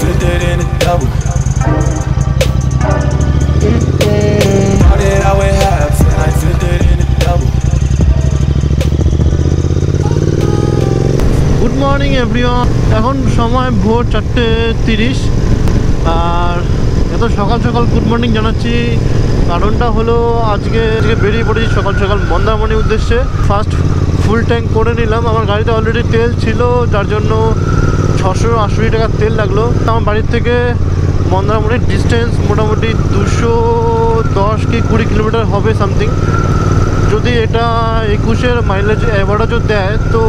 flipped it in a double. Started out with half and I flipped it in a double. Good morning everyone. এখন সময় ভোর 4:30 আর এত সকাল সকাল good morning জানাচ্ছি। কারণটা হলো আজকে বেরিয়ে পড়েছি সকাল সকাল মন্দারমণির উদ্দেশ্যে। ফার্স্ট ফুল ট্যাঙ্ক করে নিলাম। আমার গাড়িতে অলরেডি তেল ছিল, যার জন্য 680 টাকার তেল লাগলো। আমার বাড়ির থেকে মন্দারমণির ডিস্টেন্স মোটামুটি 210 কি 20 কিলোমিটার হবে সামথিং। যদি এটা 21-এর মাইলেজ অ্যাভারেজও দেয় তো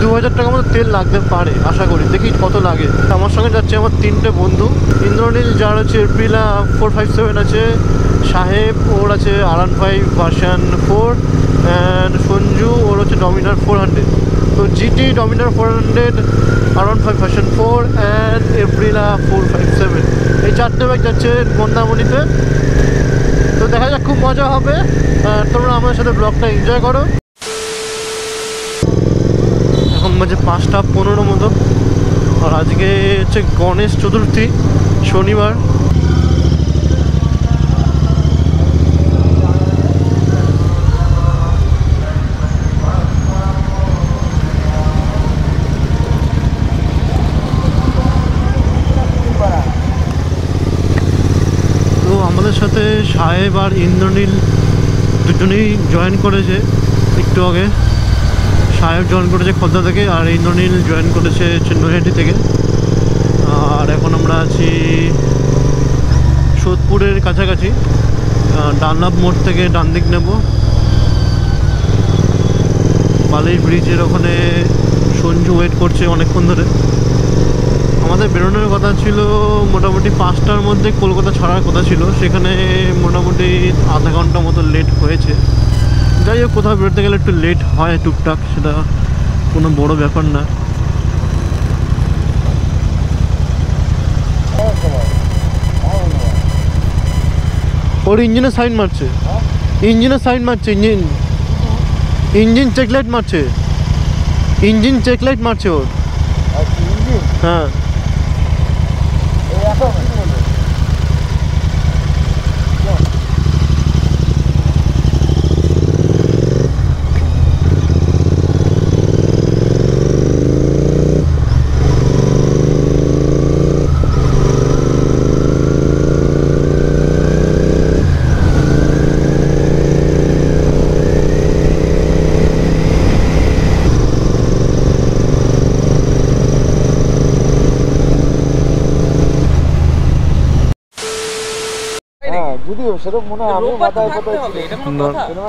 2000 টাকা মতো তেল লাগতে পারে আশা করি, দেখি কত লাগে। আমার সঙ্গে যাচ্ছে আমার 3টে বন্ধু। ইন্দ্রনীল, যার হচ্ছে এপ্রিলা 457 আছে, সাহেব ওর আছে R15 ভার্সন 4, অ্যান্ড সঞ্জু ওর হচ্ছে ডমিনার 400। তো GT Dominar 400, R15 version 4 and Aprilia 457, এই 4টে বাইক যাচ্ছে মন্দারমণিতে। তো দেখা যাক, খুব মজা হবে। তোমরা আমাদের সাথে ব্লগটা এনজয় করো। এখন বাজে 5:15 মতো, আর আজকে হচ্ছে গণেশ চতুর্থী, শনিবার। তো আমাদের সাথে সাহেব আর ইন্দ্রনীল দুজনেই জয়েন করেছে একটু আগে। সাহেব জয়েন করেছে খদ্দা থেকে, আর ইন্দ্রনীল জয়েন করেছে নৈহাটি থেকে। আর এখন আমরা আছি সোদপুরের কাছাকাছি, ডানলাভ মোড় থেকে ডান দিক নেব। বালির ব্রিজের ওখানে সঞ্জু ওয়েট করছে অনেকক্ষণ ধরে। আমাদের বেরোনোর কথা ছিল মোটামুটি 5টার মধ্যে, কলকাতা ছাড়ার কথা ছিল, সেখানে মোটামুটি আধা ঘন্টা মতো লেট হয়েছে। যাই হোক, কোথাও বেরোতে গেলে একটু লেট হয় টুকটাক, সেটা কোনো বড় ব্যাপার না। ওর ইঞ্জিনের সাইন মারছে, ইঞ্জিনের সাইন মারছে, ইঞ্জিন চেক লাইট মারছে, ইঞ্জিন চেক লাইট মারছে ওর। হ্যাঁ,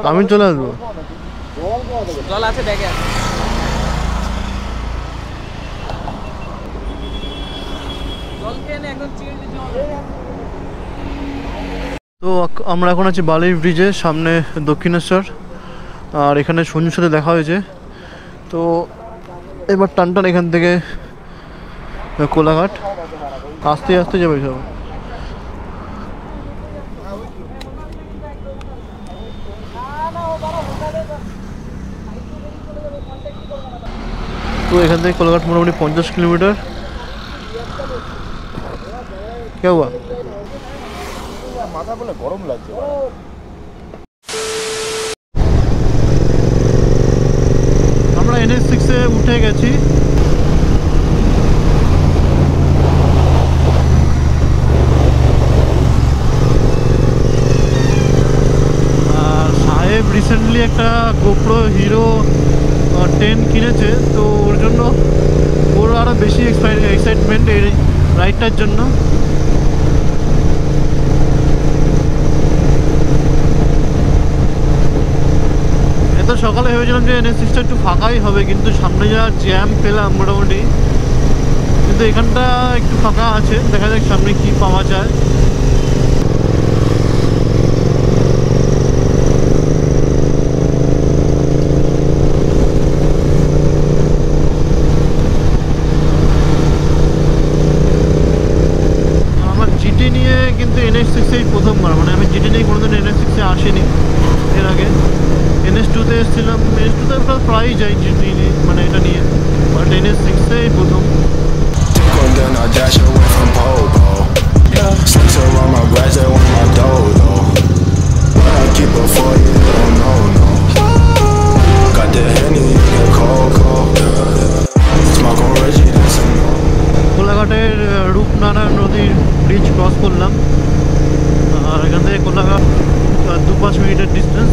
আমি চলে আসবো। জল আছে ব্যাগে। তো আমরা এখন আছি বালির ব্রিজের সামনে, দক্ষিণেশ্বর। আর এখানে সঞ্জুর সাথে দেখা হয়েছে। তো এবার টানটান এখান থেকে কোলাঘাট, আস্তে আস্তে যাবে সব। তো এখান থেকে কোলাঘাট মোটামুটি 50 কিলোমিটার। কে হুয়া? মাথা বলে গরম লাগছে। আমরা NH6-এ উঠে গেছি। আর সাহেব রিসেন্টলি একটা গোপ্রো হিরো 10 কিনেছে, তো ওর জন্য ওর আরও বেশি এক্সাইটমেন্ট এই রাইডটার জন্য। এত সকালে ভেবেছিলাম যে NH6টা একটু ফাঁকাই হবে, কিন্তু সামনে যা জ্যাম পেলাম মোটামুটি। কিন্তু এখানটা একটু ফাঁকা আছে, দেখা যাক সামনে কি পাওয়া যায়। NH6-এই প্রথমবার, মানে আমি জিটি নিয়ে কোনোদিন NH6-এ আসিনি এর আগে। NH2-তে এসেছিলাম, NH2-তে প্রায়ই যাই জিটি নিয়ে, মানে এটা নিয়ে, বাট NH6-এই প্রথম। রামনারায়ণ নদীর ব্রিজ ক্রস করলাম। আর এখান থেকে কোলাঘাট 2-5 মিনিটের ডিস্টেন্স।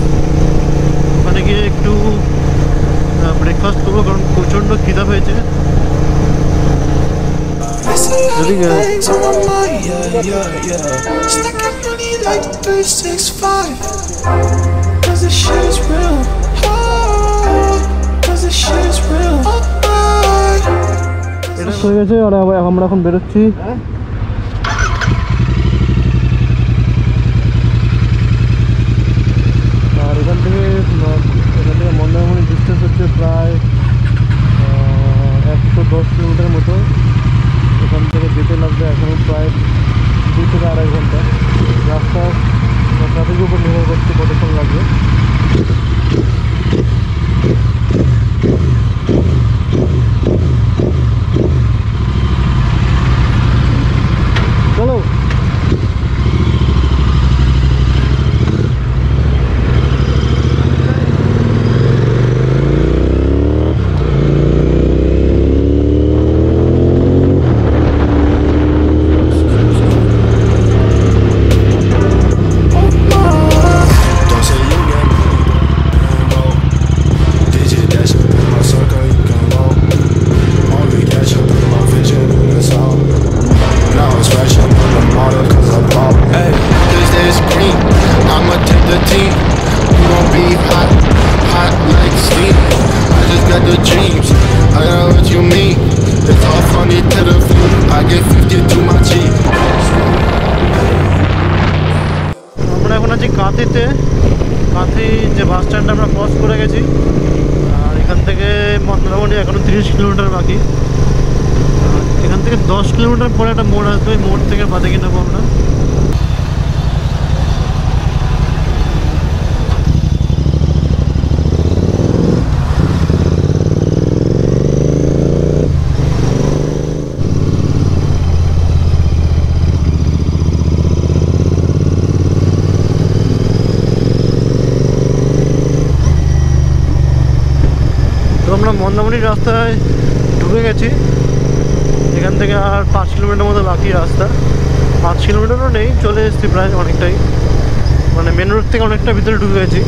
ওখানে গিয়ে একটু ব্রেকফাস্ট করবো, কারণ প্রচণ্ড খিদা পেয়েছে। যদি এটা হয়ে গেছে, আর আমরা এখন বেরোচ্ছি। আর এখান থেকে মন্দারমণি ডিস্টেন্স হচ্ছে প্রায় 110 কিলোমিটার মতো। এখান থেকে যেতে লাগবে এখনও প্রায় 2 থেকে 2.5 ঘন্টা। রাস্তা ট্রাফিকের উপর নির্ভর করছে কতক্ষণ লাগবে। চলো কাঁথিতে, কাঁথি যে বাস স্ট্যান্ডটা আমরা ক্রস করে গেছি। আর এখান থেকে মন্দারমণি এখনও 30 কিলোমিটার বাকি। এখান থেকে 10 কিলোমিটার পরে একটা মোড় আসবে, মোড় থেকে বাদে কিনে নেবো আমরা। আমরা মন্দারমণির রাস্তায় ঢুকে গেছি। এখান থেকে আর 5 কিলোমিটার মতো বাকি রাস্তা। 5 কিলোমিটারও নেই, চলে এসেছি প্রায় অনেকটাই, মানে মেন রোড থেকে অনেকটা ভিতরে ঢুকে গেছি।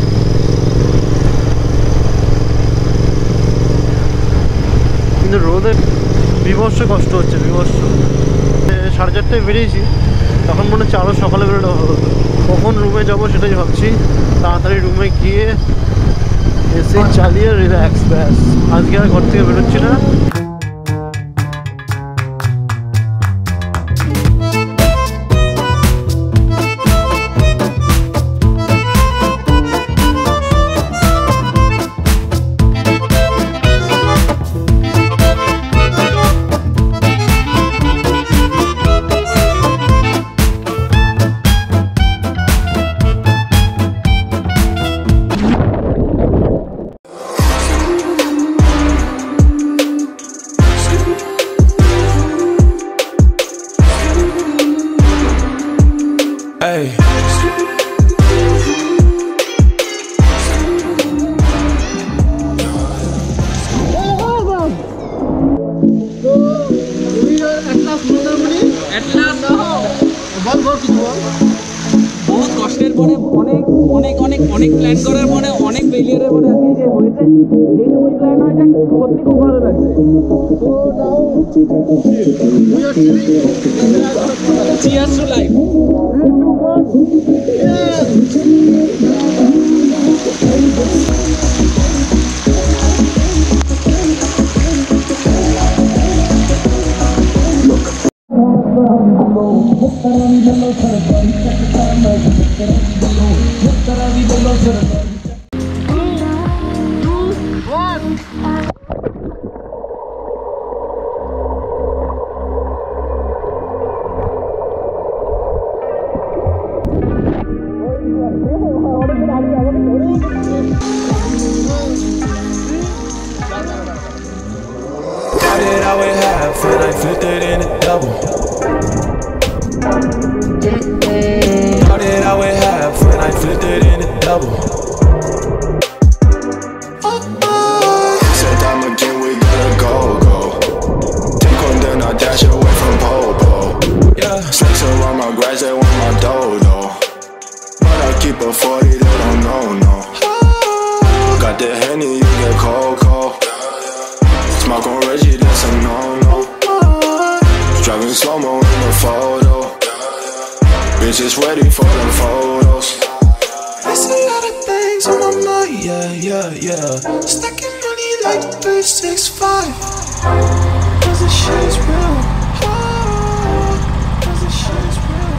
কিন্তু রোদে বিভৎস কষ্ট হচ্ছে, বিভৎস। 4:30টায় বেরিয়েছি, তখন মনে হচ্ছে আরও সকালে বেরোলে ভালো হতো। কখন রুমে যাবো সেটাই ভাবছি। তাড়াতাড়ি রুমে গিয়ে এসে চালিয়ে রিল্যাক্স, ব্যাস। আজকে আর ঘর থেকে বেরোচ্ছি না। Hey. बहुत কষ্টের পরে অনেক প্ল্যান করার পরে অনেক ফেলিয়ারের পরে আজকে যে হয়েছে, এইটুকুই প্ল্যান হয়েছে, সত্যি খুব ভালো লাগছে। Cheers to life. Started out with half and I flipped it in a double. Started out with half and I flipped it in a double. Said I'm again, we gotta go. Take on then I dash away from pole. yeah. Snakes around my grass, they want my dough, though. But I keep a 40, they don't know, no. Got the Henny, you get cold, cold. Smoke on Reggie, that's a no-no. Driving slow-mo in the photo. Bitches ready for the photos. I see a lot of things on my mind, yeah, yeah, yeah. Stacking money like 365. Cause this shit is real. Cause this shit is real.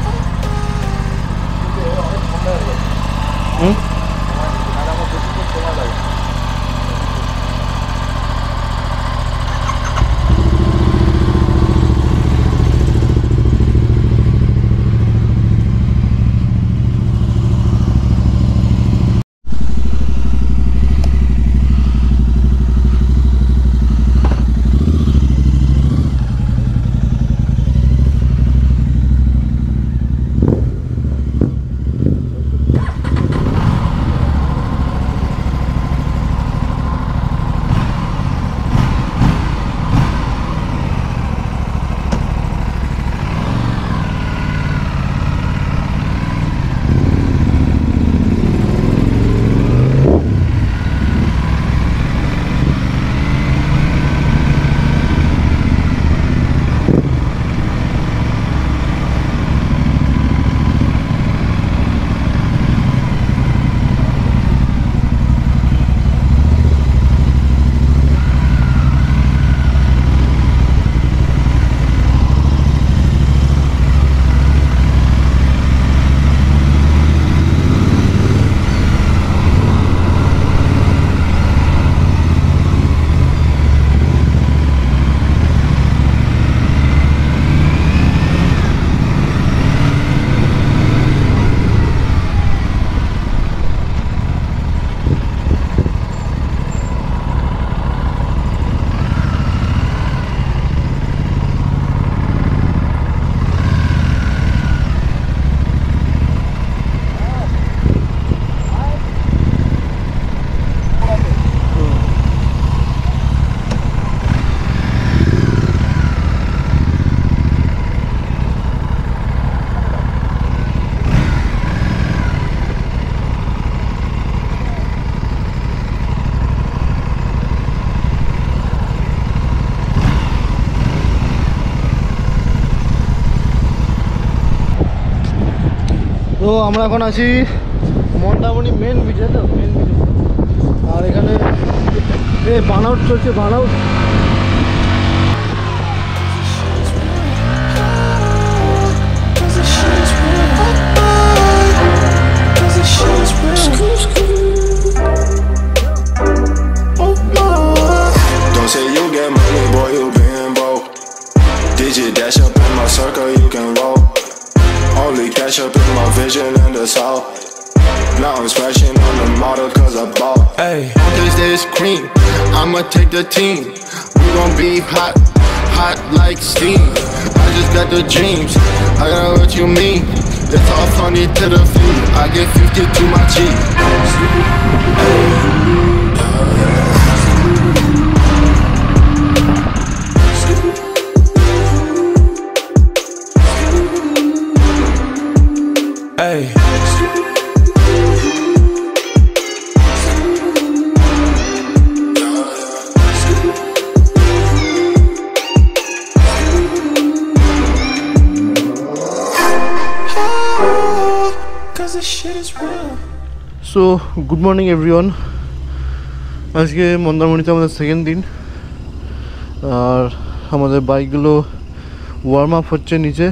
তো আমরা এখন আছি Mandarmani main বিচে, তো main বিচে। আর এখানে burnout চলছে, burnout. Don't say you get money, boy, you been broke. Digit dash up in my circle, you can roll. Only cash up in my vision and the soul. Now I'm smashing on the model cause I bought. Hey, This is cream, I'ma take the team. We gon' be hot, hot like steam. I just got the dreams, I got what you mean. It's all funny to the feet, I get 50 to my G. hey. Cause this shit is real. So good morning everyone. আজকে মন্দারমণিতে আমাদের second দিন, আর আমাদের বাইকগুলো warm up হচ্ছে নিচে।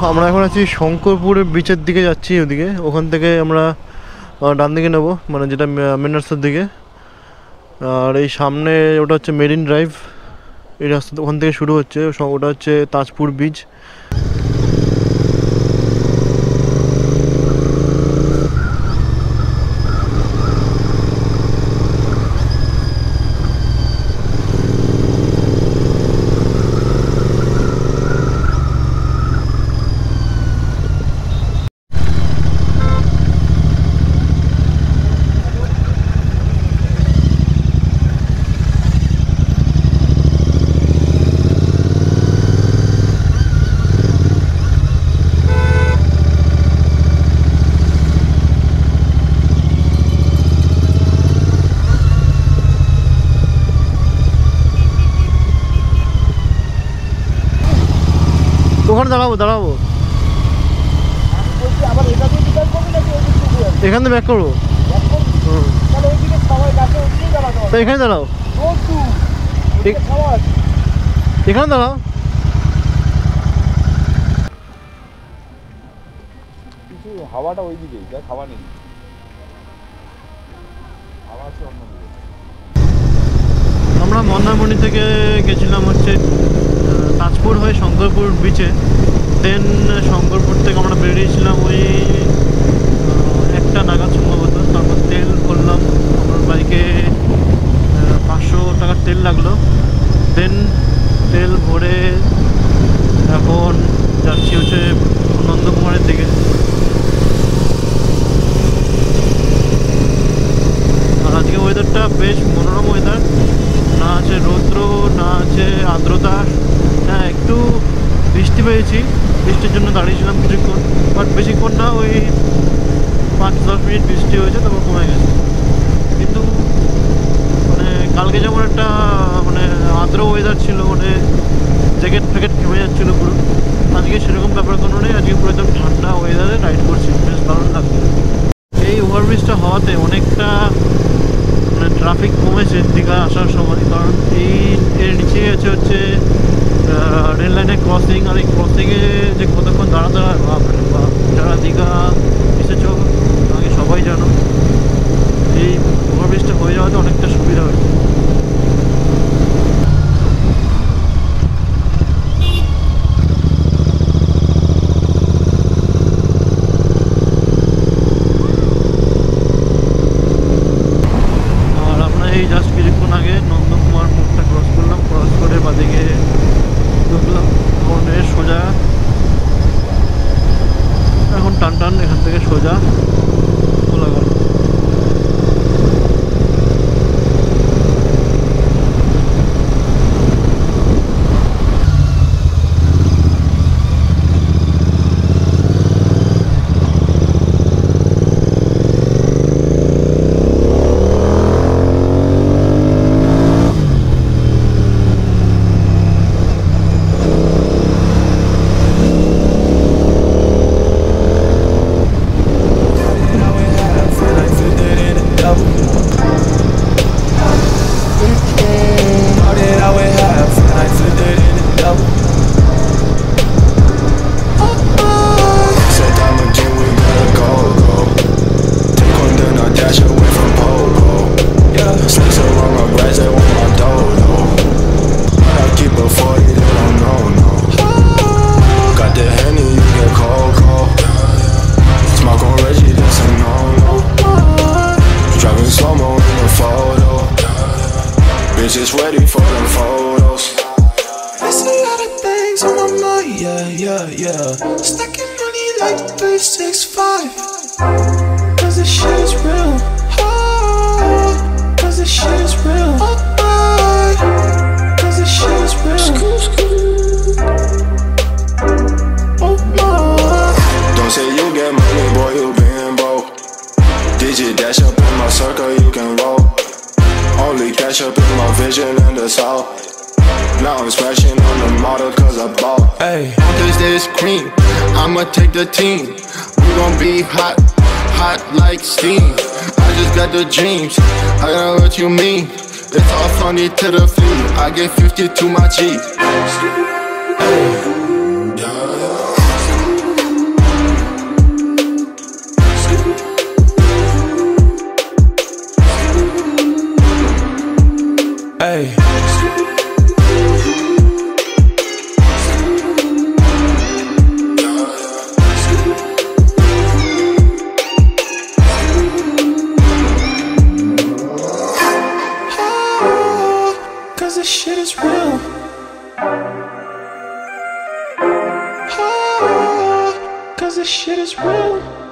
আমরা এখন আছি শঙ্করপুর বিচের দিকে যাচ্ছি, ওদিকে ওখান থেকে আমরা ডান দিকে নেব, মানে যেটা মেন রাস্তার দিকে। আর এই সামনে ওটা হচ্ছে মেরিন ড্রাইভ, এই রাস্তা ওখান থেকে শুরু হচ্ছে, ওটা হচ্ছে তাজপুর বিচ। ওখানে দাঁড়াবো এখান থেকে ব্যাক করবো, এখানে দাঁড়াও, এখানে দাঁড়াও। কিছু হাওয়াটা ওই দিকে, দেখ হাওয়া নেই, হাওয়া আছে অন্যদিকে। আমরা মন্দারমণি থেকে গেছিলাম হচ্ছে তাজপুর হয়ে শঙ্করপুর বিচে। দেন শঙ্করপুর থেকে আমরা বেরিয়েছিলাম ওই 1টা নাগাদ সম্ভবত। তারপর তেল ভরলাম, আমার বাইকে 500 টাকার তেল লাগলো। দেন তেল ভরে এখন যাচ্ছি হচ্ছে নন্দকুমারের দিকে। আর আজকে ওয়েদারটা বেশ মনোরম ওয়েদার, না আছে রৌদ্র না আছে আর্দ্রতা। হ্যাঁ, একটু বৃষ্টি পেয়েছি, বৃষ্টির জন্য দাঁড়িয়েছিলাম কিছুক্ষণ, বাট বেশিক্ষণ না, ওই 5-10 মিনিট বৃষ্টি হয়েছে, তারপর কমে গেছে। কিন্তু মানে কালকে যেমন একটা মানে আর্দ্র ওয়েদার ছিল, মানে জ্যাকেট ফ্যাকেট ঘেমে যাচ্ছিলো পুরো, আজকে সেরকম ব্যাপার কোনো নেই। আজকে পুরো একদম ঠান্ডা ওয়েদারে রাইড করছি, বেশ দারুণ লাগছে। এই ওভারব্রিজটা হওয়াতে অনেকটা মানে ট্রাফিক কমেছে দীঘা আসার সময়, কারণ এর নিচেই আছে হচ্ছে রেল লাইনের ক্রসিং। আর এই ক্রসিংয়ে যে কতক্ষণ দাঁড়াতে হয় বাপরে বাপ, যারা দীঘা এসেছো আগে সবাই জানো। এই ওভারব্রিজটা হয়ে যাওয়াতে অনেকটা সুবিধা হয়েছে। এই জাস্ট কিছুক্ষণ আগে নন্দকুমার মোড়টা ক্রস করলাম, ক্রস করে বাদিকে ঢুকলাম, সোজা এখন টান এখান থেকে সোজা Kolaghat. Just ready for them photos. There's a lot of things on my mind, yeah. Stacking money like 365. Cause this shit is real. Cause this shit is real. Cause this shit is real. Oh my. Don't say you get money, boy, you been broke. Digit dash up in my circle, you can roll. Only cash up in my vision and the south. Now I'm smashing on the model cause I bought. Ayy, cause this cream, I'ma take the team. We gon' be hot, hot like steam. I just got the dreams, I know what you mean. It's all funny to the fleet, I get 50 to my G. Ayy. cause this shit is real.